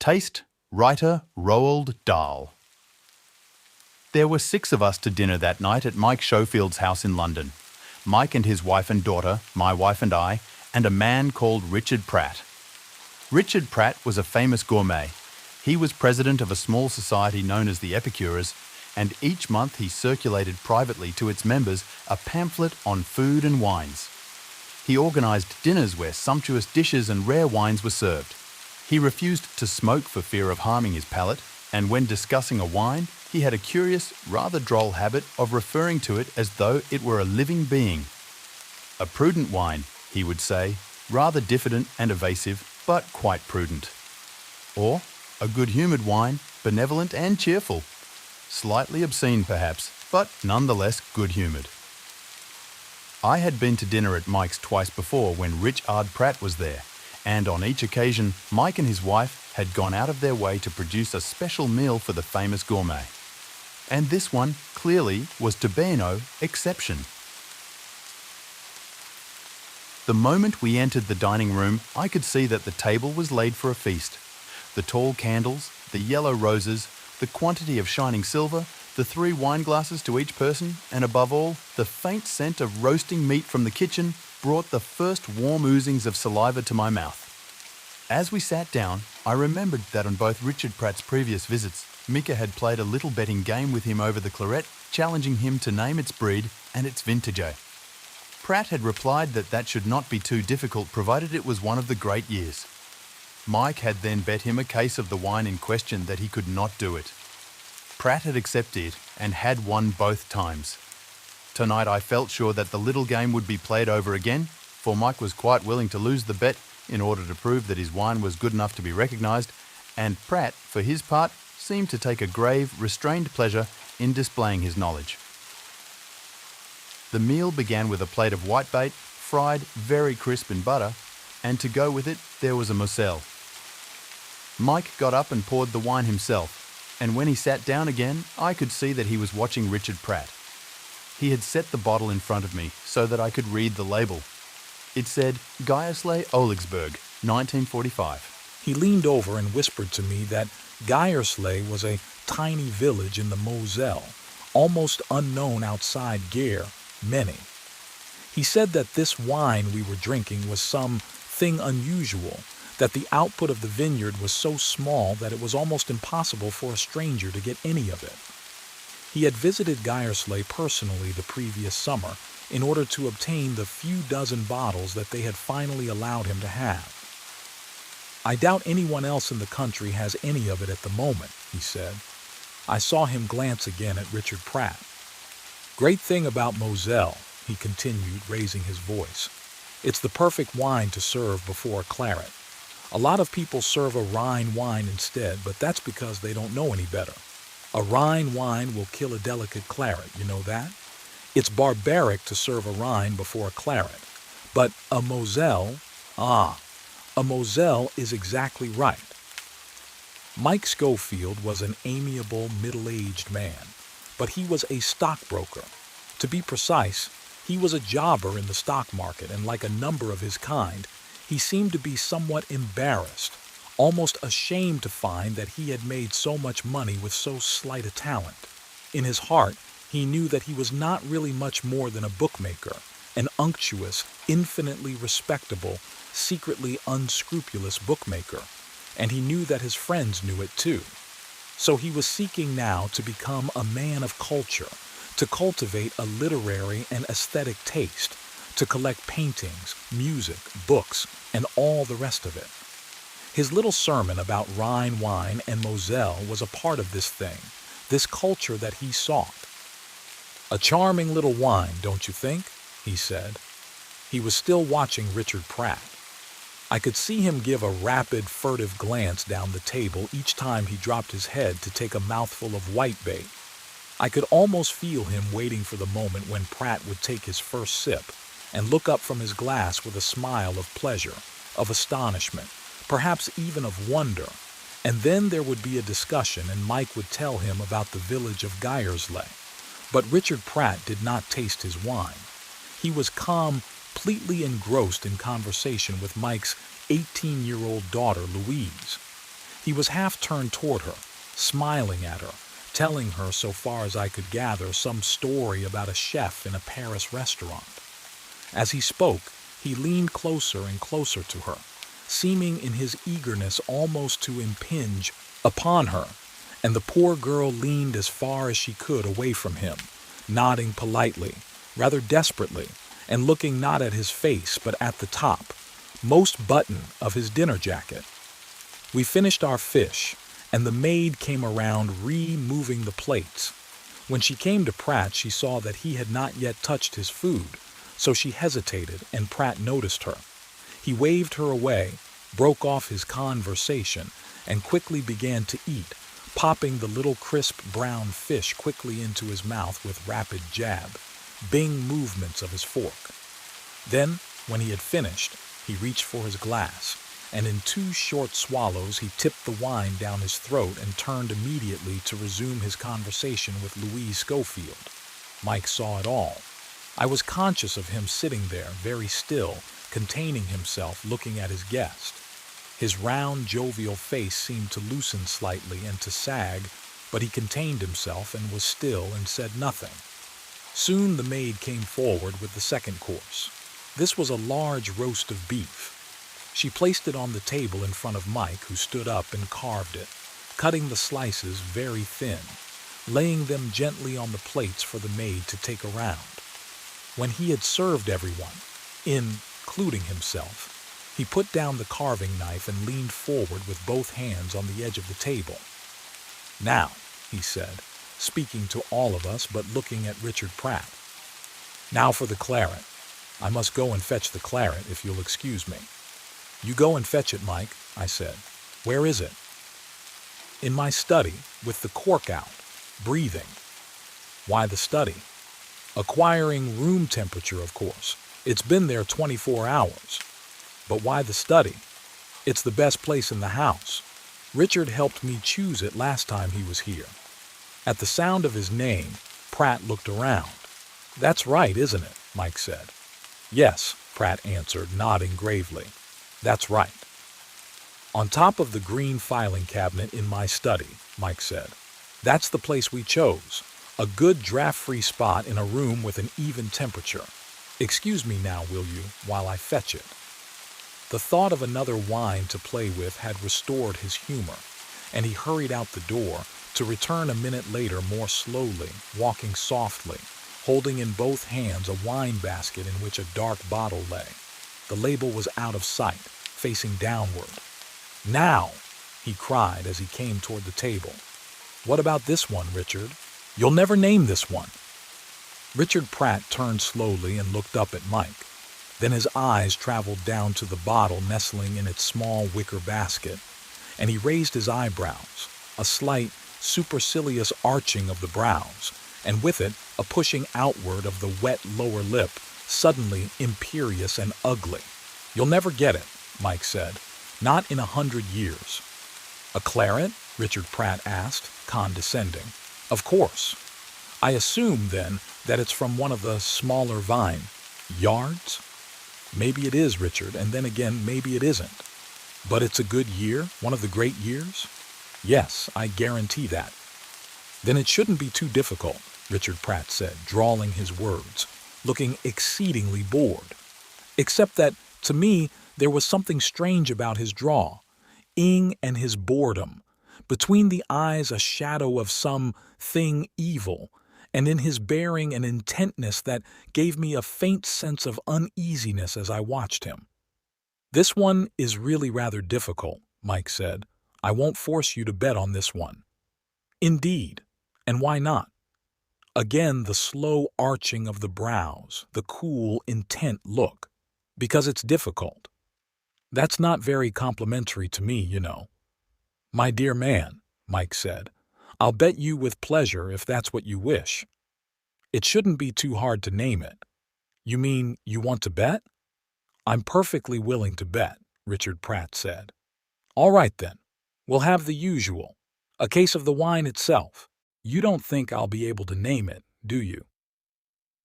Taste, writer Roald Dahl. There were 6 of us to dinner that night at Mike Schofield's house in London. Mike and his wife and daughter, my wife and I, and a man called Richard Pratt. Richard Pratt was a famous gourmet. He was president of a small society known as the Epicurers, and each month he circulated privately to its members a pamphlet on food and wines. He organised dinners where sumptuous dishes and rare wines were served. He refused to smoke for fear of harming his palate, and when discussing a wine, he had a curious, rather droll habit of referring to it as though it were a living being. A prudent wine, he would say, rather diffident and evasive, but quite prudent. Or a good-humoured wine, benevolent and cheerful. Slightly obscene perhaps, but nonetheless good-humoured. I had been to dinner at Mike's twice before when Richard Pratt was there, and on each occasion Mike and his wife had gone out of their way to produce a special meal for the famous gourmet. And this one, clearly, was to bear no exception. The moment we entered the dining room, I could see that the table was laid for a feast. The tall candles, the yellow roses, the quantity of shining silver, the 3 wine glasses to each person, and above all, the faint scent of roasting meat from the kitchen brought the first warm oozings of saliva to my mouth. As we sat down, I remembered that on both Richard Pratt's previous visits, Mika had played a little betting game with him over the claret, challenging him to name its breed and its vintage. Pratt had replied that that should not be too difficult provided it was one of the great years. Mike had then bet him a case of the wine in question that he could not do it. Pratt had accepted it and had won both times. Tonight I felt sure that the little game would be played over again, for Mike was quite willing to lose the bet in order to prove that his wine was good enough to be recognised, and Pratt, for his part, seemed to take a grave, restrained pleasure in displaying his knowledge. The meal began with a plate of whitebait, fried very crisp in butter, and to go with it there was a moselle. Mike got up and poured the wine himself, and when he sat down again, I could see that he was watching Richard Pratt. He had set the bottle in front of me so that I could read the label. It said, Geierslee Oligsburg, 1945. He leaned over and whispered to me that Geierslee was a tiny village in the Moselle, almost unknown outside Gere, many. He said that this wine we were drinking was some thing unusual, that the output of the vineyard was so small that it was almost impossible for a stranger to get any of it. He had visited Geierslee personally the previous summer in order to obtain the few dozen bottles that they had finally allowed him to have. I doubt anyone else in the country has any of it at the moment, he said. I saw him glance again at Richard Pratt. Great thing about Moselle, he continued, raising his voice. It's the perfect wine to serve before a claret. A lot of people serve a Rhine wine instead, but that's because they don't know any better. A Rhine wine will kill a delicate claret, you know that? It's barbaric to serve a Rhine before a claret. But a Moselle, a Moselle is exactly right. Mike Schofield was an amiable, middle-aged man, but he was a stockbroker. To be precise, he was a jobber in the stock market, and like a number of his kind, he seemed to be somewhat embarrassed, almost ashamed to find that he had made so much money with so slight a talent. In his heart, he knew that he was not really much more than a bookmaker, an unctuous, infinitely respectable, secretly unscrupulous bookmaker, and he knew that his friends knew it too. So he was seeking now to become a man of culture, to cultivate a literary and aesthetic taste, to collect paintings, music, books, and all the rest of it. His little sermon about Rhine wine and Moselle was a part of this thing, this culture that he sought. A charming little wine, don't you think? He said. He was still watching Richard Pratt. I could see him give a rapid, furtive glance down the table each time he dropped his head to take a mouthful of whitebait. I could almost feel him waiting for the moment when Pratt would take his first sip and look up from his glass with a smile of pleasure, of astonishment, perhaps even of wonder, and then there would be a discussion and Mike would tell him about the village of Geierslee. But Richard Pratt did not taste his wine. He was completely engrossed in conversation with Mike's 18-year-old daughter, Louise. He was half turned toward her, smiling at her, telling her, so far as I could gather, some story about a chef in a Paris restaurant. As he spoke, he leaned closer and closer to her, seeming in his eagerness almost to impinge upon her, and the poor girl leaned as far as she could away from him, nodding politely, rather desperately, and looking not at his face but at the top, most button of his dinner jacket. We finished our fish, and the maid came around removing the plates. When she came to Pratt, she saw that he had not yet touched his food, so she hesitated, and Pratt noticed her. He waved her away, broke off his conversation, and quickly began to eat, popping the little crisp brown fish quickly into his mouth with rapid jab, bing movements of his fork. Then, when he had finished, he reached for his glass, and in 2 short swallows he tipped the wine down his throat and turned immediately to resume his conversation with Louise Schofield. Mike saw it all. I was conscious of him sitting there, very still, containing himself, looking at his guest. His round, jovial face seemed to loosen slightly and to sag, but he contained himself and was still and said nothing. Soon the maid came forward with the second course. This was a large roast of beef. She placed it on the table in front of Mike, who stood up and carved it, cutting the slices very thin, laying them gently on the plates for the maid to take around. When he had served everyone, including himself, he put down the carving knife and leaned forward with both hands on the edge of the table. "Now," he said, speaking to all of us but looking at Richard Pratt. "Now for the claret. I must go and fetch the claret, if you'll excuse me." "You go and fetch it, Mike," I said. "Where is it?" "In my study, with the cork out, breathing." "Why the study?" "Acquiring room temperature, of course. It's been there 24 hours. "But why the study?" "It's the best place in the house. Richard helped me choose it last time he was here." At the sound of his name, Pratt looked around. "That's right, isn't it?" Mike said. "Yes," Pratt answered, nodding gravely. "That's right." "On top of the green filing cabinet in my study," Mike said. "That's the place we chose. A good draft-free spot in a room with an even temperature. Excuse me now, will you, while I fetch it?" The thought of another wine to play with had restored his humor, and he hurried out the door, to return a minute later more slowly, walking softly, holding in both hands a wine basket in which a dark bottle lay. The label was out of sight, facing downward. "Now!" he cried as he came toward the table. "What about this one, Richard? You'll never name this one." Richard Pratt turned slowly and looked up at Mike. Then his eyes traveled down to the bottle nestling in its small wicker basket, and he raised his eyebrows, a slight, supercilious arching of the brows, and with it a pushing outward of the wet lower lip, suddenly imperious and ugly. "You'll never get it," Mike said. "Not in 100 years." "A claret?" Richard Pratt asked, condescending. "Of course." "I assume, then, that it's from one of the smaller vine yards?" "Maybe it is, Richard, and then again, maybe it isn't." "But it's a good year? One of the great years?" "Yes, I guarantee that." "Then it shouldn't be too difficult," Richard Pratt said, drawling his words, looking exceedingly bored. "Except that, to me, there was something strange about his draw, and his boredom. Between the eyes a shadow of some thing evil, and in his bearing an intentness that gave me a faint sense of uneasiness as I watched him." "This one is really rather difficult," Mike said. "I won't force you to bet on this one." "Indeed? And why not?" Again the slow arching of the brows, the cool, intent look. "Because it's difficult." "That's not very complimentary to me, you know." "My dear man," Mike said, "I'll bet you with pleasure if that's what you wish." "It shouldn't be too hard to name it." "You mean you want to bet?" "I'm perfectly willing to bet," Richard Pratt said. "All right, then. We'll have the usual. A case of the wine itself. You don't think I'll be able to name it, do you?"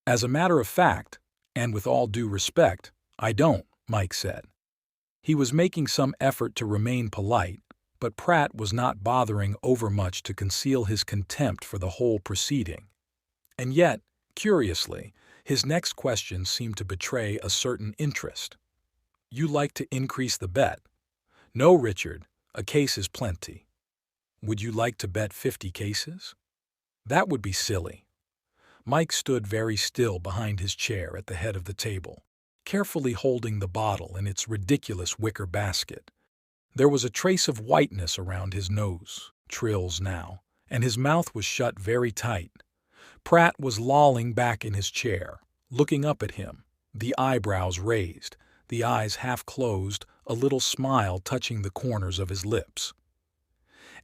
"As a matter of fact, and with all due respect, I don't," Mike said. He was making some effort to remain polite, But Pratt was not bothering overmuch to conceal his contempt for the whole proceeding. And yet, curiously, his next question seemed to betray a certain interest. "You like to increase the bet?" "No, Richard, a case is plenty." "Would you like to bet 50 cases?" "That would be silly." Mike stood very still behind his chair at the head of the table, carefully holding the bottle in its ridiculous wicker basket. There was a trace of whiteness around his nose, trills now, and his mouth was shut very tight. Pratt was lolling back in his chair, looking up at him, the eyebrows raised, the eyes half closed, a little smile touching the corners of his lips.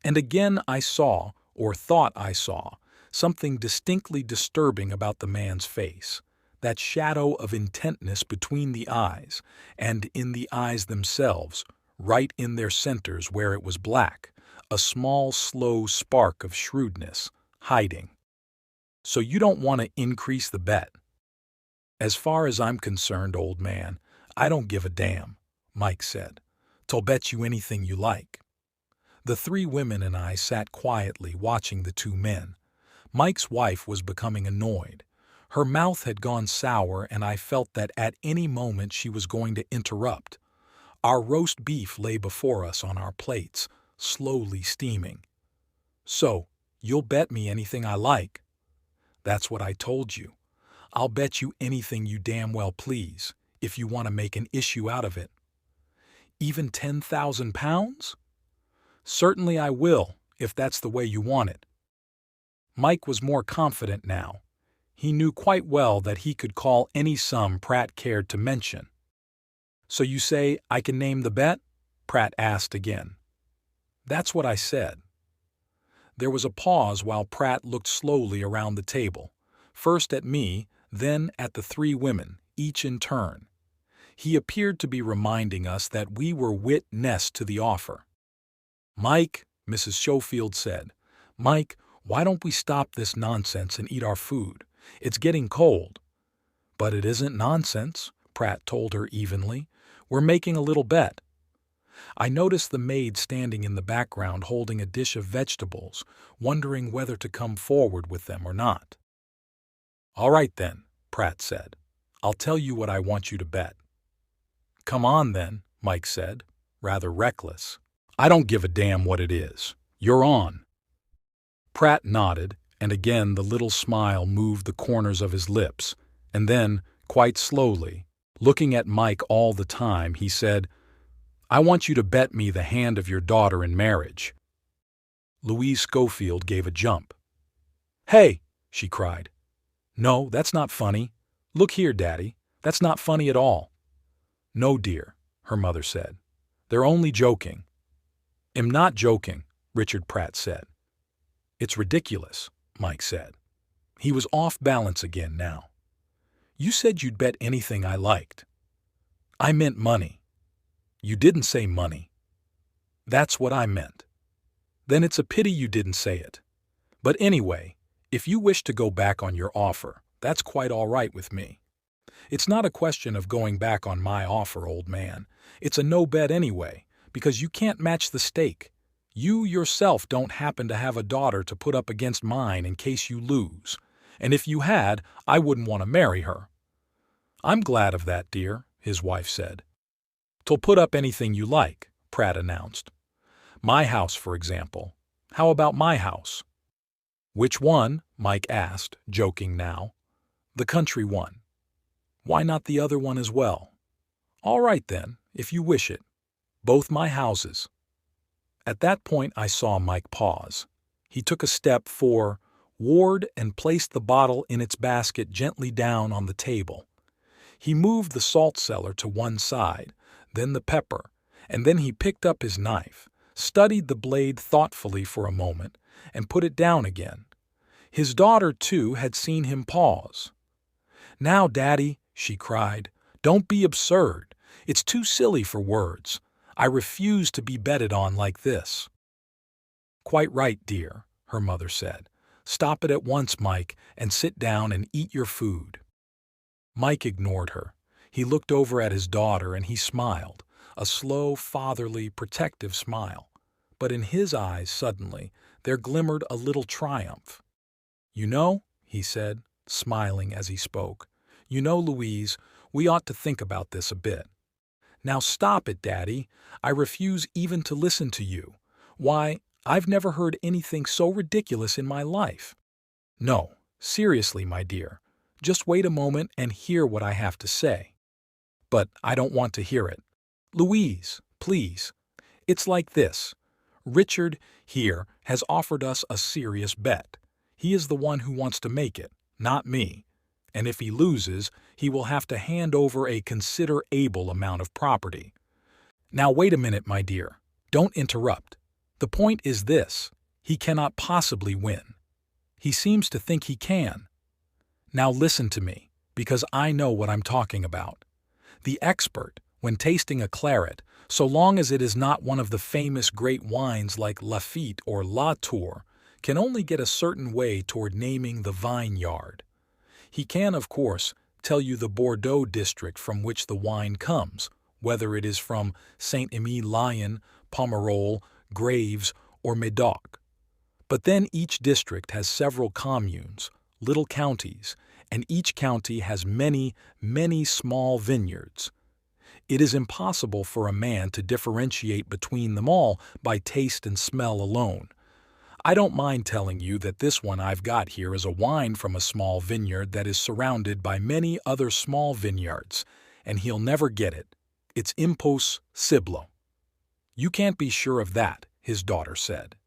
And again I saw, or thought I saw, something distinctly disturbing about the man's face, that shadow of intentness between the eyes, and in the eyes themselves, right in their centers where it was black, a small, slow spark of shrewdness, hiding. "So you don't want to increase the bet?" "As far as I'm concerned, old man, I don't give a damn," Mike said. "'T'll bet you anything you like." The three women and I sat quietly watching the two men. Mike's wife was becoming annoyed. Her mouth had gone sour, and I felt that at any moment she was going to interrupt. Our roast beef lay before us on our plates, slowly steaming. "So, you'll bet me anything I like?" "That's what I told you. I'll bet you anything you damn well please, if you want to make an issue out of it." "Even £10,000? "Certainly I will, if that's the way you want it." Mike was more confident now. He knew quite well that he could call any sum Pratt cared to mention. "So you say I can name the bet?" Pratt asked again. "That's what I said." There was a pause while Pratt looked slowly around the table, first at me, then at the three women, each in turn. He appeared to be reminding us that we were witness to the offer. "Mike," Mrs. Schofield said, "Mike, why don't we stop this nonsense and eat our food? It's getting cold." "But it isn't nonsense," Pratt told her evenly. "We're making a little bet." I noticed the maid standing in the background holding a dish of vegetables, wondering whether to come forward with them or not. "All right then," Pratt said. "I'll tell you what I want you to bet." "Come on then," Mike said, rather reckless. "I don't give a damn what it is. You're on." Pratt nodded, and again the little smile moved the corners of his lips, and then, quite slowly, looking at Mike all the time, he said, "I want you to bet me the hand of your daughter in marriage." Louise Schofield gave a jump. "Hey!" she cried. "No, that's not funny. Look here, Daddy, that's not funny at all." "No, dear," her mother said. "They're only joking." "I'm not joking," Richard Pratt said. "It's ridiculous," Mike said. He was off balance again now. "You said you'd bet anything I liked." "I meant money." "You didn't say money." "That's what I meant." "Then it's a pity you didn't say it. But anyway, if you wish to go back on your offer, that's quite all right with me. It's not a question of going back on my offer, old man. It's a no-bet anyway, because you can't match the stake. You yourself don't happen to have a daughter to put up against mine in case you lose, and if you had, I wouldn't want to marry her." "I'm glad of that, dear," his wife said. "'T'll put up anything you like," Pratt announced. "My house, for example. How about my house?" "Which one?" Mike asked, joking now. "The country one." "Why not the other one as well?" "All right then, if you wish it. Both my houses." At that point I saw Mike pause. He took a step forward and placed the bottle in its basket gently down on the table. He moved the salt cellar to one side, then the pepper, and then he picked up his knife, studied the blade thoughtfully for a moment, and put it down again. His daughter, too, had seen him pause. "Now, Daddy," she cried, "don't be absurd. It's too silly for words. I refuse to be betted on like this." "Quite right, dear," her mother said. "Stop it at once, Mike, and sit down and eat your food." Mike ignored her. He looked over at his daughter and he smiled, a slow, fatherly, protective smile. but in his eyes suddenly there glimmered a little triumph. "You know," he said, smiling as he spoke, "you know, Louise, we ought to think about this a bit." "Now stop it, Daddy. I refuse even to listen to you. Why, I've never heard anything so ridiculous in my life." "No, seriously, my dear. Just wait a moment and hear what I have to say." "But I don't want to hear it." "Louise, please. It's like this. Richard here has offered us a serious bet. He is the one who wants to make it, not me. And if he loses, he will have to hand over a considerable amount of property." "Now wait a minute, my dear. Don't interrupt. The point is this. He cannot possibly win. He seems to think he can. Now listen to me, because I know what I'm talking about. The expert, when tasting a claret, so long as it is not one of the famous great wines like Lafite or La Tour, can only get a certain way toward naming the vineyard. He can, of course, tell you the Bordeaux district from which the wine comes, whether it is from Saint-Émile-Lion, Pomerol, Graves, or Médoc. But then each district has several communes, little counties, and each county has many, many small vineyards. It is impossible for a man to differentiate between them all by taste and smell alone. I don't mind telling you that this one I've got here is a wine from a small vineyard that is surrounded by many other small vineyards, and he'll never get it. It's impossibile." "You can't be sure of that," his daughter said.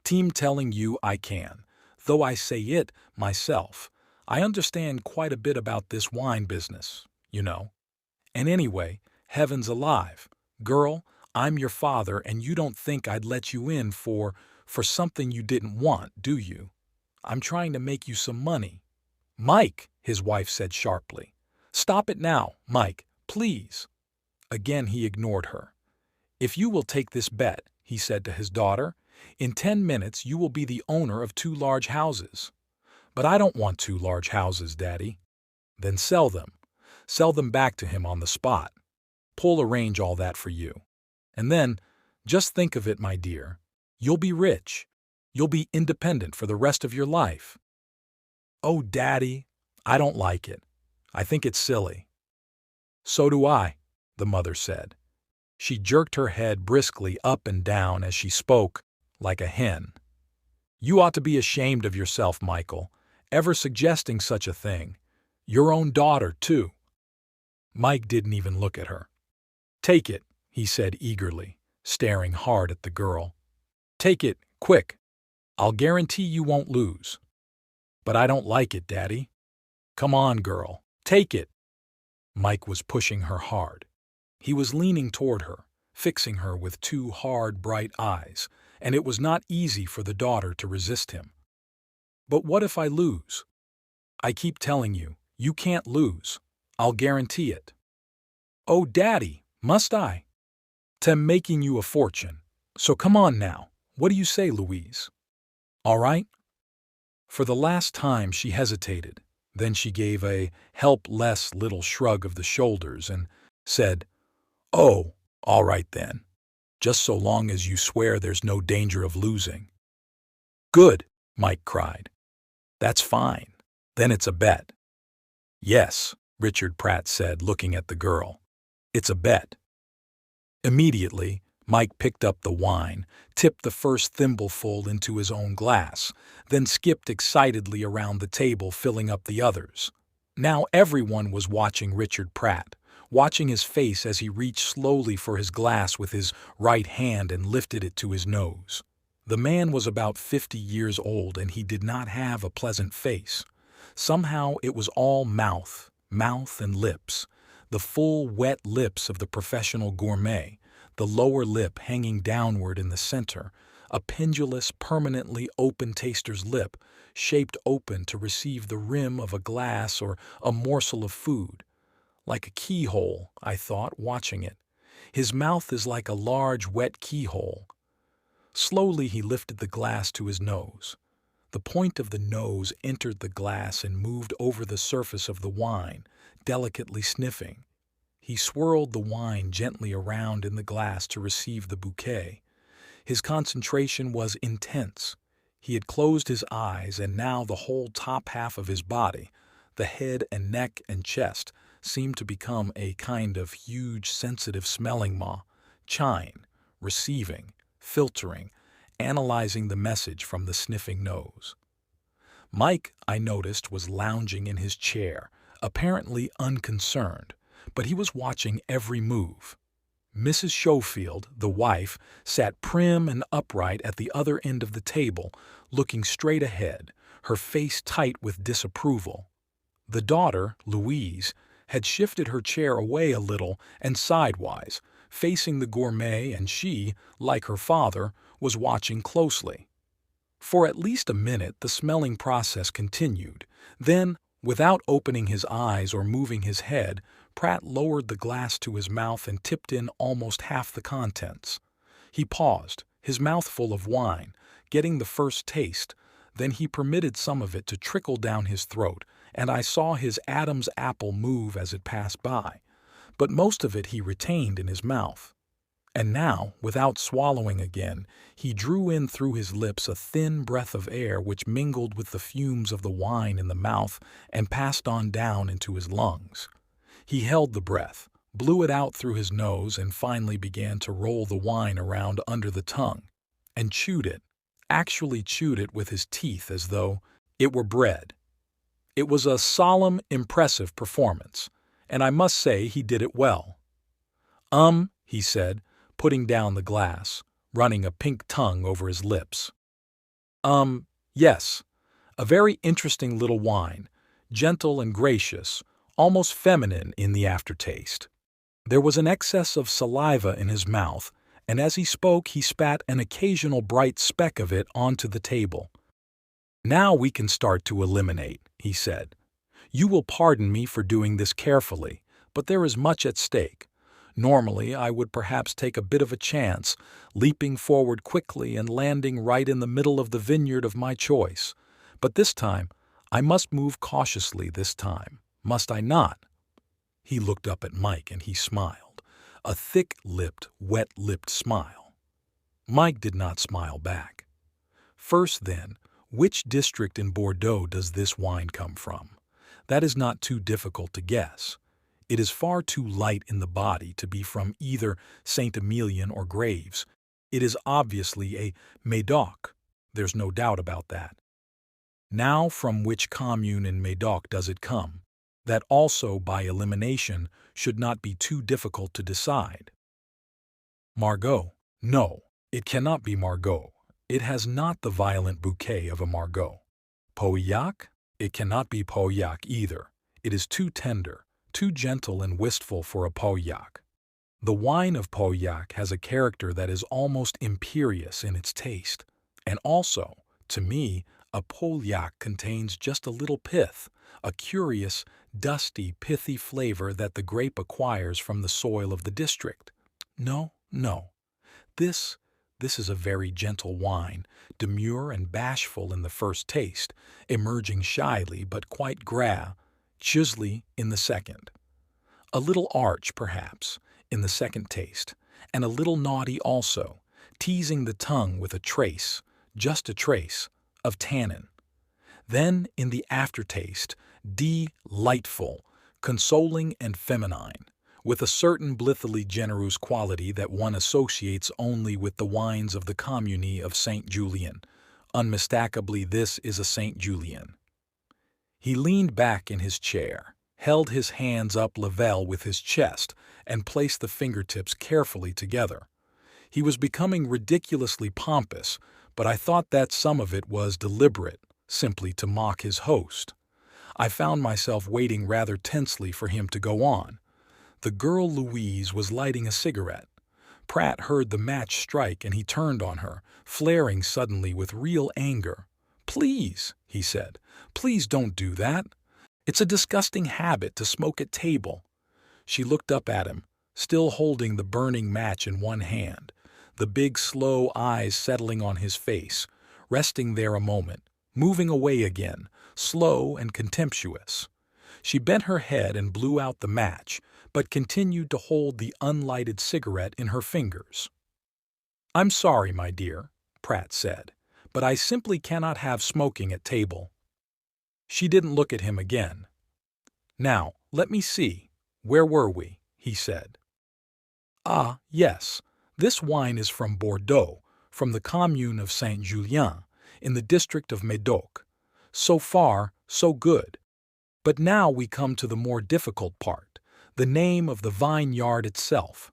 "Team telling you I can, though I say it myself. I understand quite a bit about this wine business, you know. And anyway, heavens alive, girl, I'm your father, and you don't think I'd let you in for something you didn't want, do you? I'm trying to make you some money." "Mike," his wife said sharply. "Stop it now, Mike, please." Again he ignored her. "If you will take this bet," he said to his daughter, "in 10 minutes you will be the owner of 2 large houses." "But I don't want 2 large houses, Daddy." "Then sell them. Sell them back to him on the spot. Paul'll arrange all that for you. And then, just think of it, my dear. You'll be rich. You'll be independent for the rest of your life." "Oh, Daddy, I don't like it. I think it's silly." "So do I," the mother said. She jerked her head briskly up and down as she spoke, like a hen. "You ought to be ashamed of yourself, Michael, ever suggesting such a thing. Your own daughter, too." Mike didn't even look at her. "Take it," he said eagerly, staring hard at the girl. "Take it, quick. I'll guarantee you won't lose." "But I don't like it, Daddy." "Come on, girl. Take it." Mike was pushing her hard. He was leaning toward her, fixing her with 2 hard, bright eyes, and it was not easy for the daughter to resist him. "But what if I lose?" "I keep telling you, you can't lose. I'll guarantee it." "Oh, Daddy, must I?" "'Tim making you a fortune. So come on now. What do you say, Louise?" "All right." For the last time she hesitated. Then she gave a helpless little shrug of the shoulders and said, "Oh, all right then. Just so long as you swear there's no danger of losing." "Good," Mike cried. "That's fine. Then it's a bet." "Yes," Richard Pratt said, looking at the girl. "It's a bet." Immediately, Mike picked up the wine, tipped the first thimbleful into his own glass, then skipped excitedly around the table, filling up the others. Now everyone was watching Richard Pratt, watching his face as he reached slowly for his glass with his right hand and lifted it to his nose. The man was about 50 years old, and he did not have a pleasant face. Somehow it was all mouth and lips, the full, wet lips of the professional gourmet, the lower lip hanging downward in the center, a pendulous, permanently open taster's lip, shaped open to receive the rim of a glass or a morsel of food. Like a keyhole, I thought, watching it. His mouth is like a large, wet keyhole. Slowly he lifted the glass to his nose. The point of the nose entered the glass and moved over the surface of the wine, delicately sniffing. He swirled the wine gently around in the glass to receive the bouquet. His concentration was intense. He had closed his eyes, and now the whole top half of his body, the head and neck and chest, seemed to become a kind of huge sensitive smelling maw, chine, receiving, filtering, analyzing the message from the sniffing nose. Mike, I noticed, was lounging in his chair, apparently unconcerned, but he was watching every move. Mrs. Schofield, the wife, sat prim and upright at the other end of the table, looking straight ahead, her face tight with disapproval. The daughter, Louise, had shifted her chair away a little and sidewise, facing the gourmet, and she, like her father, was watching closely. For at least a minute the smelling process continued. Then, without opening his eyes or moving his head, Pratt lowered the glass to his mouth and tipped in almost half the contents. He paused, his mouth full of wine, getting the first taste. Then he permitted some of it to trickle down his throat, and I saw his Adam's apple move as it passed by. But most of it he retained in his mouth. And now, without swallowing again, he drew in through his lips a thin breath of air which mingled with the fumes of the wine in the mouth and passed on down into his lungs. He held the breath, blew it out through his nose, and finally began to roll the wine around under the tongue, and chewed it, actually chewed it with his teeth as though it were bread. It was a solemn, impressive performance, and I must say he did it well. He said, putting down the glass, running a pink tongue over his lips. Yes, a very interesting little wine, gentle and gracious, almost feminine in the aftertaste. There was an excess of saliva in his mouth, and as he spoke he spat an occasional bright speck of it onto the table. "Now we can start to eliminate," he said. "You will pardon me for doing this carefully, but there is much at stake. Normally, I would perhaps take a bit of a chance, leaping forward quickly and landing right in the middle of the vineyard of my choice. But this time, I must move cautiously this time, must I not?" He looked up at Mike and he smiled, a thick-lipped, wet-lipped smile. Mike did not smile back. "First, then, which district in Bordeaux does this wine come from? That is not too difficult to guess. It is far too light in the body to be from either Saint-Emilion or Graves. It is obviously a Médoc. There's no doubt about that. Now, from which commune in Médoc does it come? That also, by elimination, should not be too difficult to decide. Margaux. No, it cannot be Margaux. It has not the violent bouquet of a Margaux. Pauillac? It cannot be Pauillac either. It is too tender, too gentle and wistful for a Pauillac. The wine of Pauillac has a character that is almost imperious in its taste. And also, to me, a Pauillac contains just a little pith, a curious, dusty, pithy flavor that the grape acquires from the soil of the district. No. This is a very gentle wine, demure and bashful in the first taste, emerging shyly but quite chisely in the second. A little arch, perhaps, in the second taste, and a little naughty also, teasing the tongue with a trace, just a trace, of tannin. Then, in the aftertaste, delightful, consoling and feminine, with a certain blithely generous quality that one associates only with the wines of the commune of Saint Julien. Unmistakably, this is a Saint Julien. He leaned back in his chair, held his hands up level with his chest, and placed the fingertips carefully together. He was becoming ridiculously pompous, but I thought that some of it was deliberate, simply to mock his host. I found myself waiting rather tensely for him to go on. The girl Louise was lighting a cigarette. Pratt heard the match strike and he turned on her, flaring suddenly with real anger. "Please," he said, "please don't do that. It's a disgusting habit to smoke at table." She looked up at him, still holding the burning match in one hand, the big slow eyes settling on his face, resting there a moment, moving away again, slow and contemptuous. She bent her head and blew out the match, but continued to hold the unlighted cigarette in her fingers. "I'm sorry, my dear," Pratt said, "but I simply cannot have smoking at table." She didn't look at him again. "Now, let me see. Where were we?" he said. "Ah, yes. This wine is from Bordeaux, from the commune of Saint-Julien, in the district of Médoc. So far, so good. But now we come to the more difficult part, the name of the vineyard itself.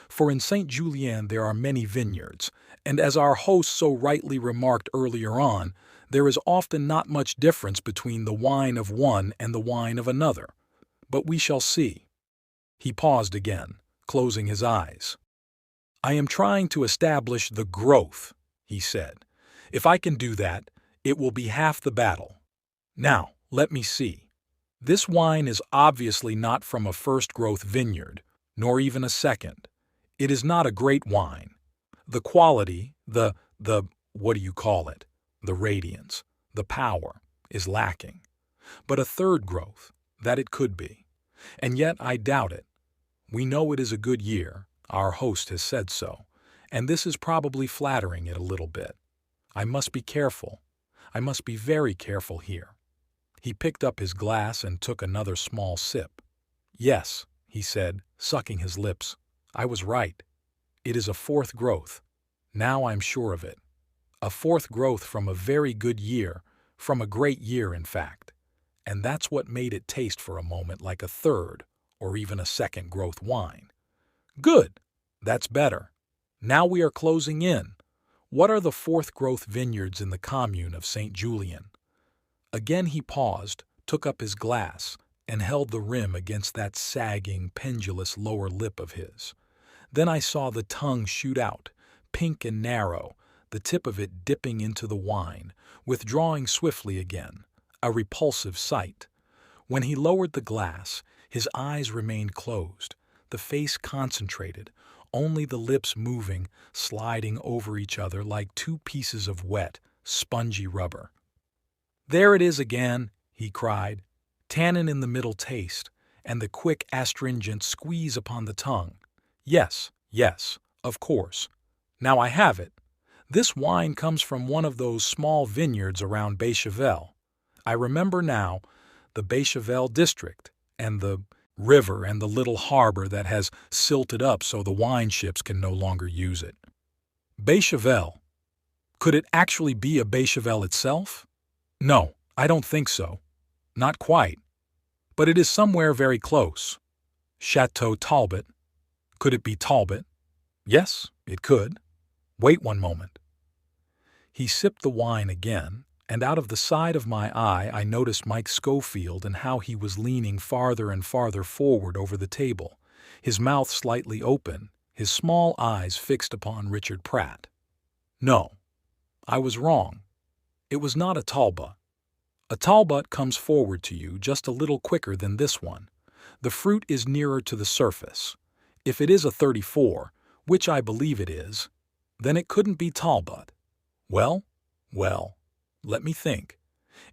For in Saint-Julien there are many vineyards, and as our host so rightly remarked earlier on, there is often not much difference between the wine of one and the wine of another. But we shall see." He paused again, closing his eyes. "I am trying to establish the growth," he said. "If I can do that, it will be half the battle. Now, let me see. This wine is obviously not from a first-growth vineyard, nor even a second. It is not a great wine. The quality, what do you call it? The radiance, the power, is lacking. But a third growth, that it could be. And yet I doubt it. We know it is a good year, our host has said so, and this is probably flattering it a little bit. I must be careful. I must be very careful here." He picked up his glass and took another small sip. "Yes," he said, sucking his lips, "I was right. It is a fourth growth. Now I'm sure of it. A fourth growth from a very good year, from a great year, in fact. And that's what made it taste for a moment like a third or even a second growth wine. Good! That's better. Now we are closing in. What are the fourth growth vineyards in the commune of Saint Julien?" Again he paused, took up his glass, and held the rim against that sagging, pendulous lower lip of his. Then I saw the tongue shoot out, pink and narrow, the tip of it dipping into the wine, withdrawing swiftly again, a repulsive sight. When he lowered the glass, his eyes remained closed, the face concentrated, only the lips moving, sliding over each other like two pieces of wet, spongy rubber. "There it is again," he cried. "Tannin in the middle taste, and the quick astringent squeeze upon the tongue. Yes, yes, of course. Now I have it. This wine comes from one of those small vineyards around Bechevel. I remember now, the Bechevel district, and the river and the little harbor that has silted up so the wine ships can no longer use it. Bechevel. Could it actually be a Bechevel itself? No, I don't think so. Not quite. But it is somewhere very close. Chateau Talbot. Could it be Talbot? Yes, it could. Wait one moment." He sipped the wine again, and out of the side of my eye I noticed Mike Schofield and how he was leaning farther and farther forward over the table, his mouth slightly open, his small eyes fixed upon Richard Pratt. "No, I was wrong. It was not a Talbot. A Talbot comes forward to you just a little quicker than this one. The fruit is nearer to the surface. If it is a 34, which I believe it is, then it couldn't be Talbot. Well, let me think.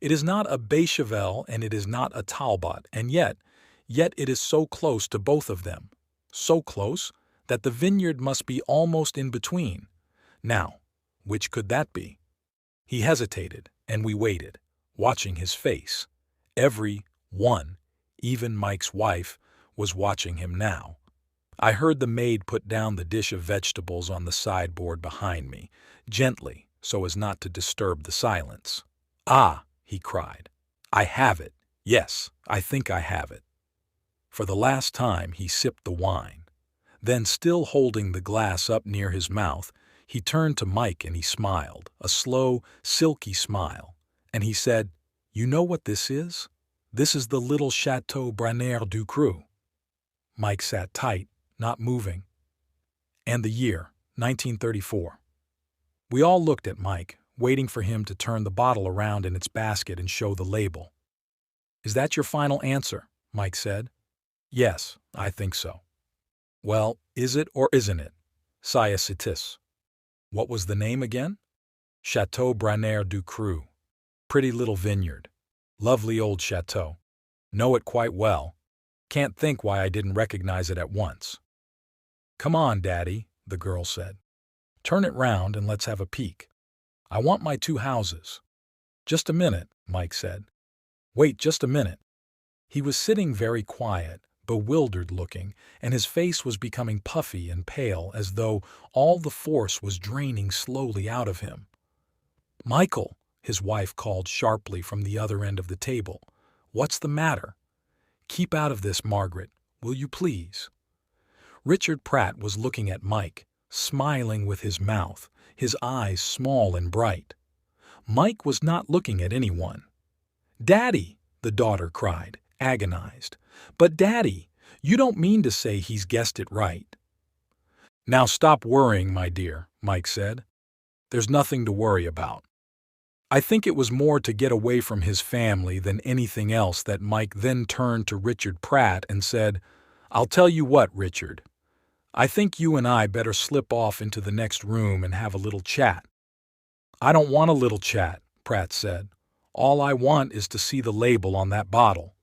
It is not a Bechevel and it is not a Talbot, and yet it is so close to both of them. So close that the vineyard must be almost in between. Now, which could that be?" He hesitated, and we waited, watching his face. Every one, even Mike's wife, was watching him now. I heard the maid put down the dish of vegetables on the sideboard behind me, gently, so as not to disturb the silence. "Ah," he cried, "I have it. Yes, I think I have it." For the last time he sipped the wine. Then, still holding the glass up near his mouth, he turned to Mike and he smiled, a slow, silky smile, and he said, "You know what this is? This is the little Chateau Braner du Cru." Mike sat tight, not moving. "And the year, 1934. We all looked at Mike, waiting for him to turn the bottle around in its basket and show the label. "Is that your final answer?" Mike said. "Yes, I think so." "Well, is it or isn't it? Ça citis. What was the name again?" "Chateau Braner du Cru. Pretty little vineyard. Lovely old chateau. Know it quite well. Can't think why I didn't recognize it at once." "Come on, Daddy," the girl said. Turn it round and let's have a peek. I want my 2 houses." "Just a minute," Mike said. "Wait just a minute." He was sitting very quiet, bewildered looking, and his face was becoming puffy and pale as though all the force was draining slowly out of him. "Michael," his wife called sharply from the other end of the table. "What's the matter? Keep out of this, Margaret, will you please?" Richard Pratt was looking at Mike, smiling with his mouth, his eyes small and bright. Mike was not looking at anyone. "Daddy!" the daughter cried, agonized. "But Daddy, you don't mean to say he's guessed it right." "Now stop worrying, my dear," Mike said. "There's nothing to worry about." I think it was more to get away from his family than anything else that Mike then turned to Richard Pratt and said, "I'll tell you what, Richard. I think you and I better slip off into the next room and have a little chat." "I don't want a little chat," Pratt said. "All I want is to see the label on that bottle."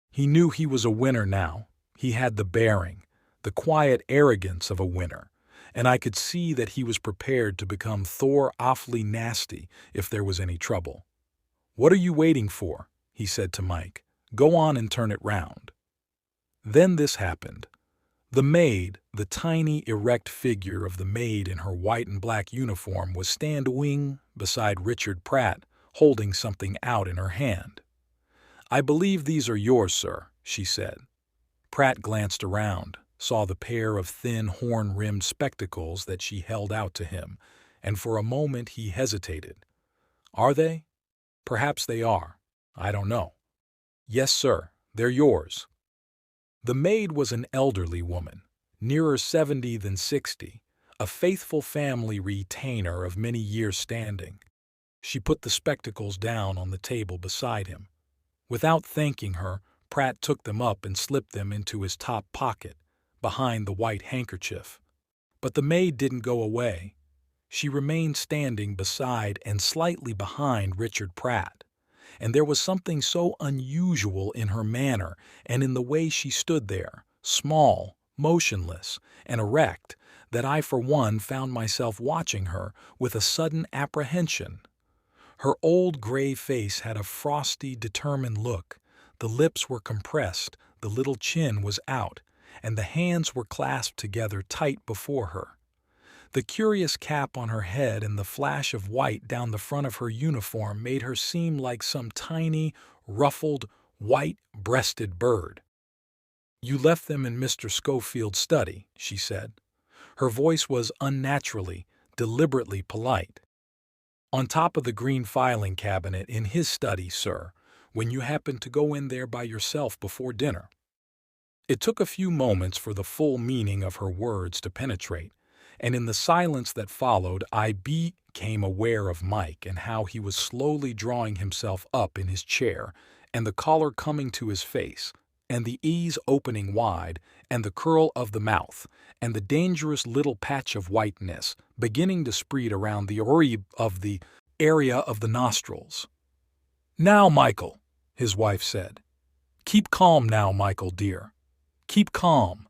He knew he was a winner now. He had the bearing, the quiet arrogance of a winner, and I could see that he was prepared to become Thor awfully nasty if there was any trouble. "What are you waiting for?" he said to Mike. "Go on and turn it round." Then this happened. The maid, the tiny, erect figure of the maid in her white and black uniform, was standing beside Richard Pratt, holding something out in her hand. "I believe these are yours, sir," she said. Pratt glanced around, saw the pair of thin horn-rimmed spectacles that she held out to him, and for a moment he hesitated. "Are they? Perhaps they are. I don't know." "Yes, sir, they're yours." The maid was an elderly woman, nearer 70 than 60, a faithful family retainer of many years' standing. She put the spectacles down on the table beside him. Without thanking her, Pratt took them up and slipped them into his top pocket, behind the white handkerchief. But the maid didn't go away. She remained standing beside and slightly behind Richard Pratt, and there was something so unusual in her manner and in the way she stood there, small, motionless, and erect, that I for one found myself watching her with a sudden apprehension. Her old gray face had a frosty, determined look. The lips were compressed, the little chin was out, and the hands were clasped together tight before her. The curious cap on her head and the flash of white down the front of her uniform made her seem like some tiny, ruffled, white-breasted bird. "You left them in Mr. Schofield's study," she said. Her voice was unnaturally, deliberately polite. "On top of the green filing cabinet in his study, sir, when you happened to go in there by yourself before dinner." It took a few moments for the full meaning of her words to penetrate, and in the silence that followed I became aware of Mike and how he was slowly drawing himself up in his chair, and the collar coming to his face, and the ears opening wide, and the curl of the mouth, and the dangerous little patch of whiteness beginning to spread around the area of the nostrils. "Now, Michael," his wife said. "Keep calm now, Michael, dear. Keep calm."